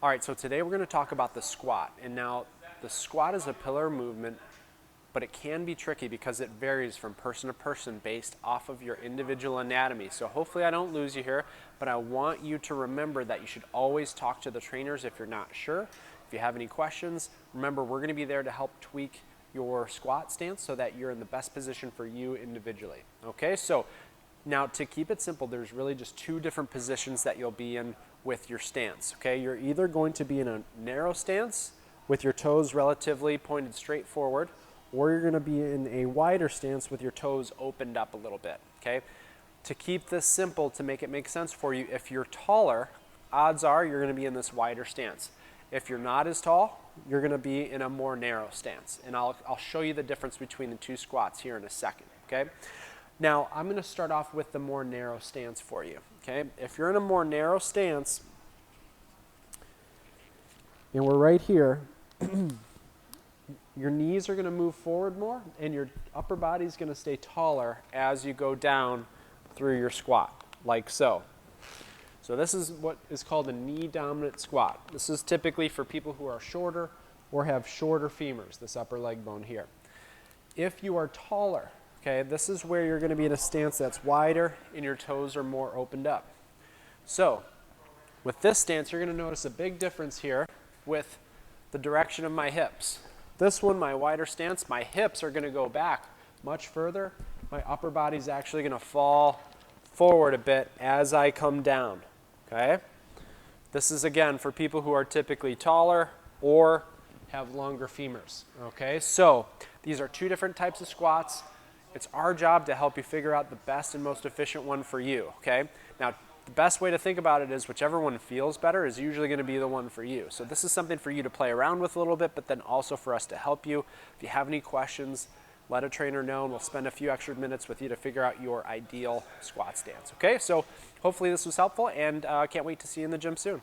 All right, so today we're going to talk about the squat. And now the squat is a pillar movement, but it can be tricky because it varies from person to person based off of your individual anatomy. So hopefully I don't lose you here, but I want you to remember that you should always talk to the trainers if you're not sure. If you have any questions, remember we're going to be there to help tweak your squat stance so that you're in the best position for you individually. Okay, so now to keep it simple, there's really just two different positions that you'll be in with your stance. Okay, you're either going to be in a narrow stance with your toes relatively pointed straight forward, or you're going to be in a wider stance with your toes opened up a little bit. Okay, to keep this simple, to make it make sense for you, if you're taller, odds are you're going to be in this wider stance. If you're not as tall, you're going to be in a more narrow stance. And I'll show you the difference between the two squats here in a second. Okay, now I'm going to start off with the more narrow stance for you. Okay, if you're in a more narrow stance, and we're right here, your knees are going to move forward more and your upper body is going to stay taller as you go down through your squat, like so. So this is what is called a knee dominant squat. This is typically for people who are shorter or have shorter femurs, this upper leg bone here. If you are taller, okay, this is where you're going to be in a stance that's wider and your toes are more opened up. So with this stance, you're going to notice a big difference here with the direction of my hips. This one, my wider stance, my hips are going to go back much further. My upper body is actually going to fall forward a bit as I come down. Okay? This is again for people who are typically taller or have longer femurs. Okay? So these are two different types of squats. It's our job to help you figure out the best and most efficient one for you. Okay? Now, the best way to think about it is whichever one feels better is usually going to be the one for you. So this is something for you to play around with a little bit, but then also for us to help you. If you have any questions, let a trainer know, and we'll spend a few extra minutes with you to figure out your ideal squat stance. Okay, so hopefully this was helpful, and can't wait to see you in the gym soon.